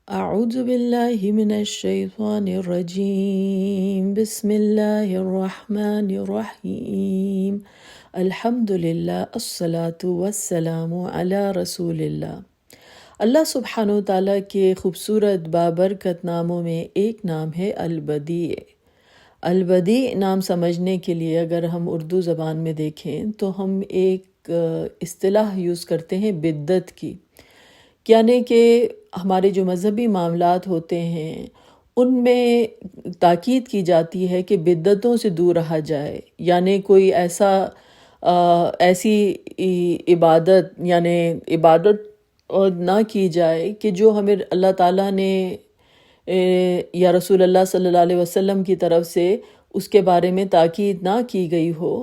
اعوذ باللہ من الشیطان الرجیم بسم اللہ الرحمن الرحیم الحمد للہ الصلاۃ والسلام علی رسول اللہ۔ اللہ سبحانہ و تعالیٰ کے خوبصورت بابرکت ناموں میں ایک نام ہے البدیع۔ البدیع نام سمجھنے کے لیے اگر ہم اردو زبان میں دیکھیں تو ہم ایک اصطلاح یوز کرتے ہیں بدعت کی، یعنی کہ ہمارے جو مذہبی معاملات ہوتے ہیں ان میں تاکید کی جاتی ہے کہ بدعتوں سے دور رہا جائے، یعنی کوئی ایسی عبادت اور نہ کی جائے کہ جو ہمیں اللہ تعالیٰ نے یا رسول اللہ صلی اللہ علیہ وسلم کی طرف سے اس کے بارے میں تاکید نہ کی گئی ہو،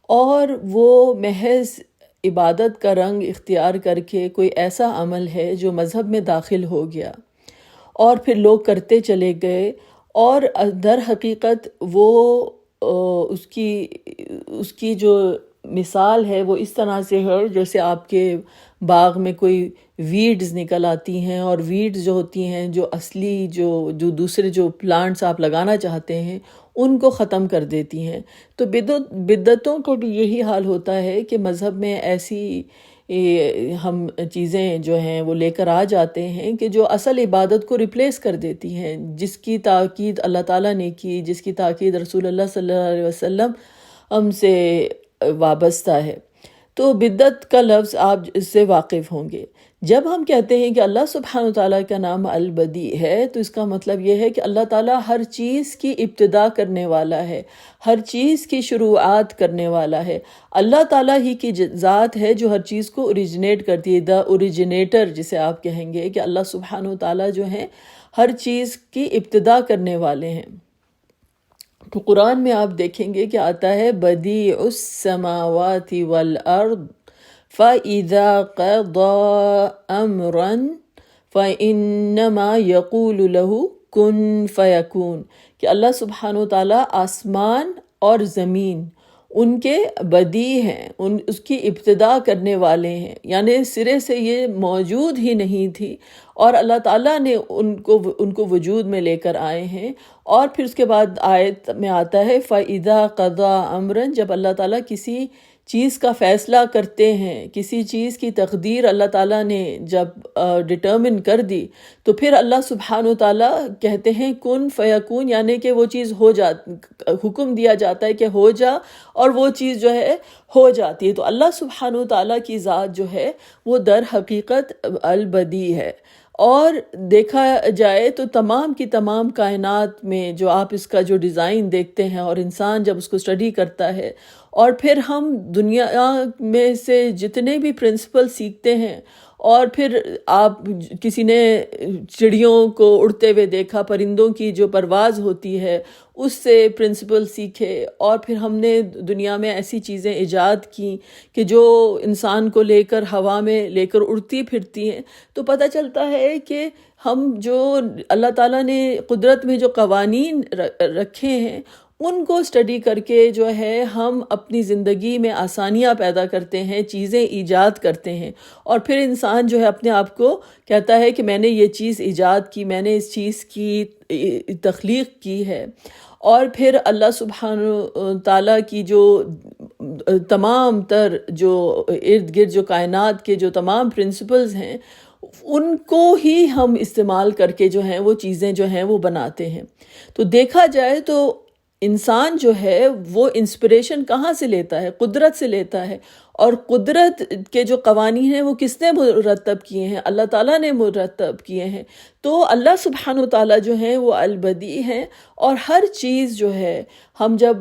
اور وہ محض عبادت کا رنگ اختیار کر کے کوئی ایسا عمل ہے جو مذہب میں داخل ہو گیا اور پھر لوگ کرتے چلے گئے، اور در حقیقت وہ اس کی جو مثال ہے وہ اس طرح سے ہے جیسے آپ کے باغ میں کوئی ویڈز نکل آتی ہیں، اور ویڈز جو ہوتی ہیں جو اصلی جو دوسرے جو پلانٹس آپ لگانا چاہتے ہیں ان کو ختم کر دیتی ہیں۔ تو بدعتوں کو بھی یہی حال ہوتا ہے کہ مذہب میں ایسی ہم چیزیں جو ہیں وہ لے کر آ جاتے ہیں کہ جو اصل عبادت کو ریپلیس کر دیتی ہیں، جس کی تاکید اللہ تعالیٰ نے کی، جس کی تاکید رسول اللہ صلی اللہ علیہ وسلم ہم سے وابستہ ہے۔ تو بدعت کا لفظ آپ اس سے واقف ہوں گے۔ جب ہم کہتے ہیں کہ اللہ سبحانہ وتعالیٰ کا نام البدیع ہے تو اس کا مطلب یہ ہے کہ اللہ تعالیٰ ہر چیز کی ابتدا کرنے والا ہے، ہر چیز کی شروعات کرنے والا ہے۔ اللہ تعالیٰ ہی کی ذات ہے جو ہر چیز کو اوریجنیٹ کرتی ہے، دا اوریجنیٹر جسے آپ کہیں گے کہ اللہ سبحانہ وتعالیٰ جو ہیں ہر چیز کی ابتدا کرنے والے ہیں۔ تو قرآن میں آپ دیکھیں گے کہ آتا ہے بدیع السماوات والارض فَإِذَا قَضَى أَمْرًا فَإِنَّمَا يَقُولُ لَهُ كُن فَيَكُونُ، کہ اللہ سبحانہ وتعالیٰ آسمان اور زمین ان کے بدیع ہیں، اس کی ابتدا کرنے والے ہیں، یعنی سرے سے یہ موجود ہی نہیں تھی اور اللہ تعالیٰ نے ان کو وجود میں لے کر آئے ہیں۔ اور پھر اس کے بعد آیت میں آتا ہے فَإِذَا قَضَى أَمْرًا، جب اللہ تعالیٰ کسی چیز کا فیصلہ کرتے ہیں، کسی چیز کی تقدیر اللہ تعالیٰ نے جب ڈٹرمن کر دی تو پھر اللہ سبحانہ وتعالیٰ کہتے ہیں کن فیکون، یعنی کہ وہ چیز ہو حکم دیا جاتا ہے کہ ہو جا، اور وہ چیز جو ہے ہو جاتی ہے۔ تو اللہ سبحانہ وتعالیٰ کی ذات جو ہے وہ در حقیقت البدیع ہے، اور دیکھا جائے تو تمام کی تمام کائنات میں جو آپ اس کا جو ڈیزائن دیکھتے ہیں اور انسان جب اس کو اسٹڈی کرتا ہے، اور پھر ہم دنیا میں سے جتنے بھی پرنسپل سیکھتے ہیں، اور پھر آپ کسی نے چڑیوں کو اڑتے ہوئے دیکھا، پرندوں کی جو پرواز ہوتی ہے اس سے پرنسپل سیکھے، اور پھر ہم نے دنیا میں ایسی چیزیں ایجاد کی کہ جو انسان کو لے کر ہوا میں لے کر اڑتی پھرتی ہیں، تو پتہ چلتا ہے کہ ہم جو اللہ تعالیٰ نے قدرت میں جو قوانین رکھے ہیں ان کو اسٹڈی کر کے جو ہے ہم اپنی زندگی میں آسانیاں پیدا کرتے ہیں، چیزیں ایجاد کرتے ہیں، اور پھر انسان جو ہے اپنے آپ کو کہتا ہے کہ میں نے یہ چیز ایجاد کی، میں نے اس چیز کی تخلیق کی ہے۔ اور پھر اللہ سبحانہ تعالیٰ کی جو تمام تر جو ارد گرد جو کائنات کے جو تمام پرنسپلز ہیں ان کو ہی ہم استعمال کر کے جو ہیں وہ چیزیں جو ہیں وہ بناتے ہیں۔ تو دیکھا جائے تو انسان جو ہے وہ انسپریشن کہاں سے لیتا ہے؟ قدرت سے لیتا ہے، اور قدرت کے جو قوانین ہیں وہ کس نے مرتب کیے ہیں؟ اللہ تعالیٰ نے مرتب کیے ہیں۔ تو اللہ سبحانہ وتعالیٰ جو ہیں وہ البدیع ہیں، اور ہر چیز جو ہے ہم جب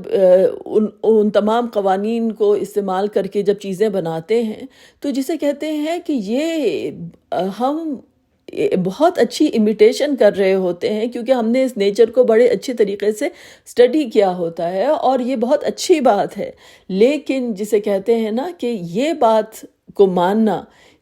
ان تمام قوانین کو استعمال کر کے جب چیزیں بناتے ہیں تو جسے کہتے ہیں کہ یہ ہم بہت اچھی امیٹیشن کر رہے ہوتے ہیں، کیونکہ ہم نے اس نیچر کو بڑے اچھے طریقے سے اسٹڈی کیا ہوتا ہے، اور یہ بہت اچھی بات ہے۔ لیکن جسے کہتے ہیں نا کہ یہ بات کو ماننا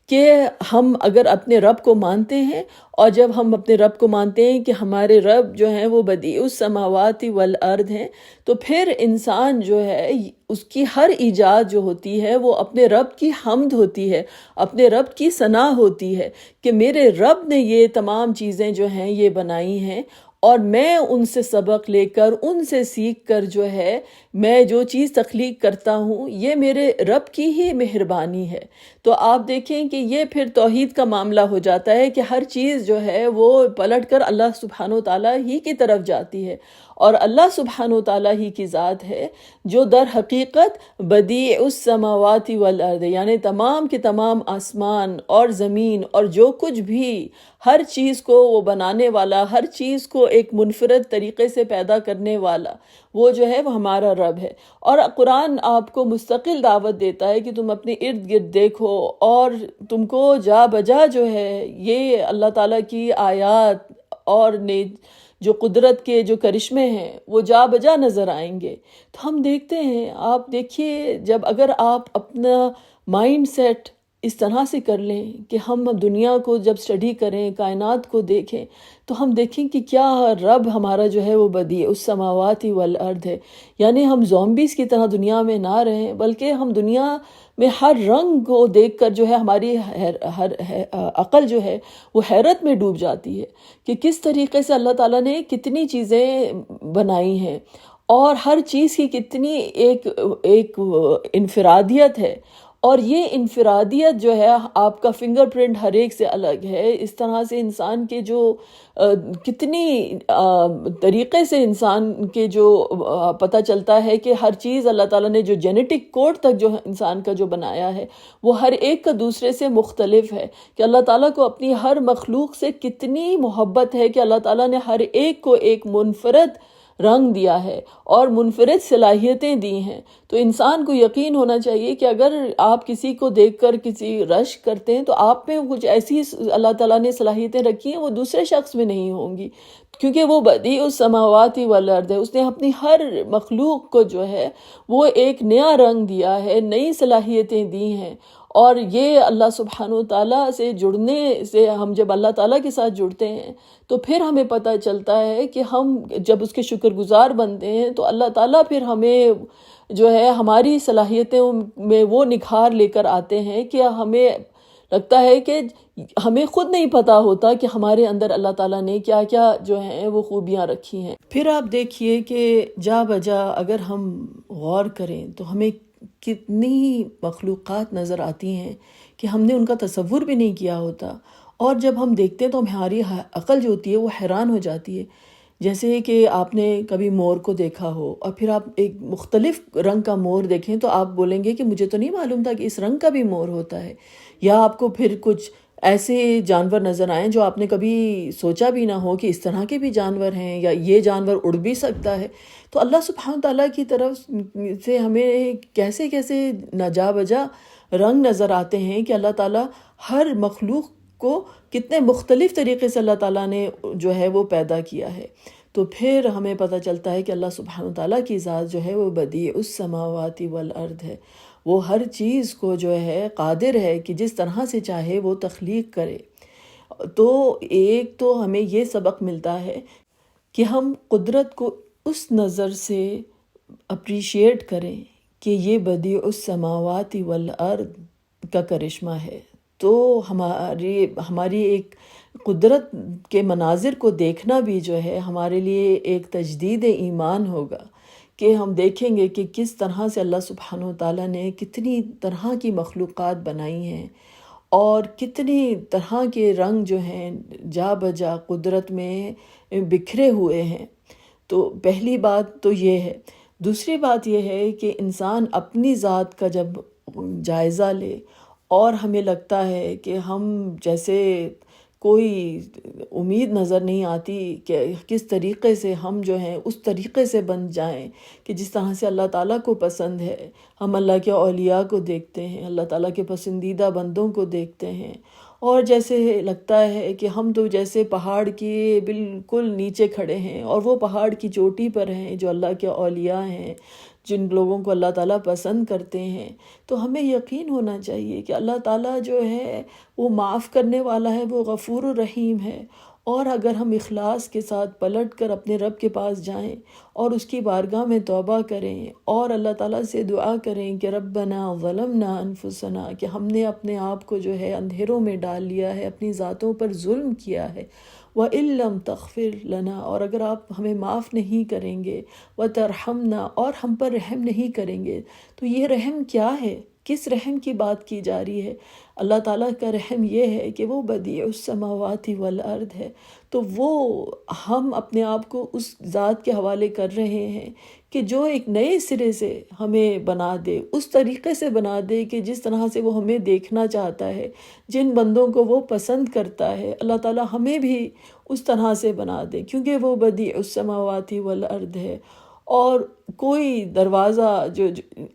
کہ ہم اگر اپنے رب کو مانتے ہیں، اور جب ہم اپنے رب کو مانتے ہیں کہ ہمارے رب جو ہیں وہ بدیع السماوات والارض ہیں، تو پھر انسان جو ہے اس کی ہر ایجاد جو ہوتی ہے وہ اپنے رب کی حمد ہوتی ہے، اپنے رب کی ثنا ہوتی ہے کہ میرے رب نے یہ تمام چیزیں جو ہیں یہ بنائی ہیں، اور میں ان سے سبق لے کر، ان سے سیکھ کر جو ہے میں جو چیز تخلیق کرتا ہوں یہ میرے رب کی ہی مہربانی ہے۔ تو آپ دیکھیں کہ یہ پھر توحید کا معاملہ ہو جاتا ہے کہ ہر چیز جو ہے وہ پلٹ کر اللہ سبحانہ وتعالیٰ ہی کی طرف جاتی ہے، اور اللہ سبحانہ وتعالیٰ ہی کی ذات ہے جو در حقیقت بدیع السماوات والارض، یعنی تمام کے تمام آسمان اور زمین اور جو کچھ بھی، ہر چیز کو وہ بنانے والا، ہر چیز کو ایک منفرد طریقے سے پیدا کرنے والا، وہ جو ہے وہ ہمارا رب ہے۔ اور قرآن آپ کو مستقل دعوت دیتا ہے کہ تم اپنے ارد گرد دیکھو، اور تم کو جا بجا جو ہے یہ اللہ تعالیٰ کی آیات اور جو قدرت کے جو کرشمے ہیں وہ جا بجا نظر آئیں گے۔ تو ہم دیکھتے ہیں، آپ دیکھیے، جب اگر آپ اپنا مائنڈ سیٹ اس طرح سے کر لیں کہ ہم دنیا کو جب اسٹڈی کریں، کائنات کو دیکھیں، تو ہم دیکھیں کہ کیا رب ہمارا جو ہے وہ بدیع السماوات والارض ہے۔ یعنی ہم زومبیز کی طرح دنیا میں نہ رہیں، بلکہ ہم دنیا میں ہر رنگ کو دیکھ کر جو ہے ہماری عقل جو ہے وہ حیرت میں ڈوب جاتی ہے کہ کس طریقے سے اللہ تعالیٰ نے کتنی چیزیں بنائی ہیں، اور ہر چیز کی کتنی ایک انفرادیت ہے، اور یہ انفرادیت جو ہے آپ کا فنگر پرنٹ ہر ایک سے الگ ہے۔ اس طرح سے انسان کے جو کتنی طریقے سے انسان کے جو پتہ چلتا ہے کہ ہر چیز اللہ تعالیٰ نے جو جینیٹک کوڈ تک جو انسان کا جو بنایا ہے وہ ہر ایک کا دوسرے سے مختلف ہے، کہ اللہ تعالیٰ کو اپنی ہر مخلوق سے کتنی محبت ہے کہ اللہ تعالیٰ نے ہر ایک کو ایک منفرد رنگ دیا ہے اور منفرد صلاحیتیں دی ہیں۔ تو انسان کو یقین ہونا چاہیے کہ اگر آپ کسی کو دیکھ کر کسی رشک کرتے ہیں تو آپ میں کچھ ایسی اللہ تعالیٰ نے صلاحیتیں رکھی ہیں وہ دوسرے شخص میں نہیں ہوں گی، کیونکہ وہ بدیع السماوات والارض ہے۔ اس نے اپنی ہر مخلوق کو جو ہے وہ ایک نیا رنگ دیا ہے، نئی صلاحیتیں دی ہیں، اور یہ اللہ سبحانہ وتعالیٰ سے جڑنے سے، ہم جب اللہ تعالیٰ کے ساتھ جڑتے ہیں تو پھر ہمیں پتہ چلتا ہے کہ ہم جب اس کے شکر گزار بنتے ہیں تو اللہ تعالیٰ پھر ہمیں جو ہے ہماری صلاحیتوں میں وہ نکھار لے کر آتے ہیں کہ ہمیں لگتا ہے کہ ہمیں خود نہیں پتہ ہوتا کہ ہمارے اندر اللہ تعالیٰ نے کیا کیا جو ہیں وہ خوبیاں رکھی ہیں۔ پھر آپ دیکھیے کہ جا بجا اگر ہم غور کریں تو ہمیں کتنی مخلوقات نظر آتی ہیں کہ ہم نے ان کا تصور بھی نہیں کیا ہوتا، اور جب ہم دیکھتے ہیں تو ہماری عقل جو ہوتی ہے وہ حیران ہو جاتی ہے۔ جیسے کہ آپ نے کبھی مور کو دیکھا ہو اور پھر آپ ایک مختلف رنگ کا مور دیکھیں تو آپ بولیں گے کہ مجھے تو نہیں معلوم تھا کہ اس رنگ کا بھی مور ہوتا ہے، یا آپ کو پھر کچھ ایسے جانور نظر آئیں جو آپ نے کبھی سوچا بھی نہ ہو کہ اس طرح کے بھی جانور ہیں، یا یہ جانور اڑ بھی سکتا ہے۔ تو اللہ سبحانہ تعالیٰ کی طرف سے ہمیں کیسے کیسے جا بجا رنگ نظر آتے ہیں کہ اللہ تعالیٰ ہر مخلوق کو کتنے مختلف طریقے سے اللہ تعالیٰ نے جو ہے وہ پیدا کیا ہے۔ تو پھر ہمیں پتہ چلتا ہے کہ اللہ سبحانہ تعالیٰ کی ذات جو ہے وہ بدیع السماوات والارض ہے، وہ ہر چیز کو جو ہے قادر ہے کہ جس طرح سے چاہے وہ تخلیق کرے۔ تو ایک تو ہمیں یہ سبق ملتا ہے کہ ہم قدرت کو اس نظر سے اپریشیٹ کریں کہ یہ بدیع السماوات والارض کا کرشمہ ہے۔ تو ہماری ایک قدرت کے مناظر کو دیکھنا بھی جو ہے ہمارے لیے ایک تجدید ایمان ہوگا، کہ ہم دیکھیں گے کہ کس طرح سے اللہ سبحانہ وتعالیٰ نے کتنی طرح کی مخلوقات بنائی ہیں، اور کتنی طرح کے رنگ جو ہیں جا بجا قدرت میں بکھرے ہوئے ہیں۔ تو پہلی بات تو یہ ہے۔ دوسری بات یہ ہے کہ انسان اپنی ذات کا جب جائزہ لے، اور ہمیں لگتا ہے کہ ہم جیسے کوئی امید نظر نہیں آتی کہ کس طریقے سے ہم جو ہیں اس طریقے سے بن جائیں کہ جس طرح سے اللہ تعالیٰ کو پسند ہے۔ ہم اللہ کے اولیاء کو دیکھتے ہیں، اللہ تعالیٰ کے پسندیدہ بندوں کو دیکھتے ہیں، اور جیسے لگتا ہے کہ ہم تو جیسے پہاڑ کے بالکل نیچے کھڑے ہیں اور وہ پہاڑ کی چوٹی پر ہیں جو اللہ کے اولیاء ہیں، جن لوگوں کو اللہ تعالیٰ پسند کرتے ہیں، تو ہمیں یقین ہونا چاہیے کہ اللہ تعالیٰ جو ہے وہ معاف کرنے والا ہے، وہ غفور الرحیم ہے۔ اور اگر ہم اخلاص کے ساتھ پلٹ کر اپنے رب کے پاس جائیں اور اس کی بارگاہ میں توبہ کریں اور اللہ تعالیٰ سے دعا کریں کہ ربنا ظلمنا انفسنا، کہ ہم نے اپنے آپ کو جو ہے اندھیروں میں ڈال لیا ہے، اپنی ذاتوں پر ظلم کیا ہے، وَإِن لَّمْ تَغْفِرْ لَنَا، اور اگر آپ ہمیں معاف نہیں کریں گے، وَتَرْحَمْنَا، اور ہم پر رحم نہیں کریں گے، تو یہ رحم کیا ہے؟ کس رحم کی بات کی جا رہی ہے؟ اللہ تعالیٰ کا رحم یہ ہے کہ وہ بدیع السماوات والارض ہے، تو وہ ہم اپنے آپ کو اس ذات کے حوالے کر رہے ہیں کہ جو ایک نئے سرے سے ہمیں بنا دے، اس طریقے سے بنا دے کہ جس طرح سے وہ ہمیں دیکھنا چاہتا ہے، جن بندوں کو وہ پسند کرتا ہے، اللہ تعالیٰ ہمیں بھی اس طرح سے بنا دے، کیونکہ وہ بدیع السماوات والارض ہے۔ اور کوئی دروازہ جو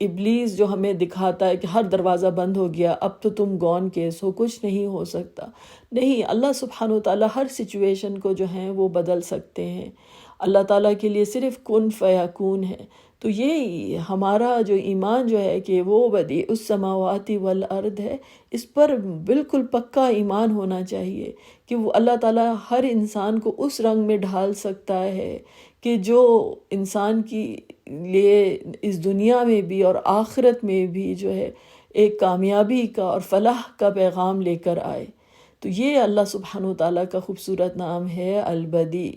ابلیس جو ہمیں دکھاتا ہے کہ ہر دروازہ بند ہو گیا، اب تو تم گون کیس ہو، کچھ نہیں ہو سکتا، نہیں، اللہ سبحانہ وتعالیٰ ہر سچویشن کو جو ہیں وہ بدل سکتے ہیں۔ اللہ تعالیٰ کے لیے صرف کن فیکون ہے۔ تو یہ ہمارا جو ایمان جو ہے کہ وہ بدیع السماوات والارض ہے، اس پر بالکل پکا ایمان ہونا چاہیے کہ وہ اللہ تعالیٰ ہر انسان کو اس رنگ میں ڈھال سکتا ہے کہ جو انسان کی لیے اس دنیا میں بھی اور آخرت میں بھی جو ہے ایک کامیابی کا اور فلاح کا پیغام لے کر آئے۔ تو یہ اللہ سبحانہ وتعالیٰ کا خوبصورت نام ہے البدیع۔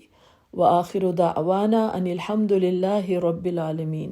وآخر دعوانا ان الحمد للہ رب العالمین۔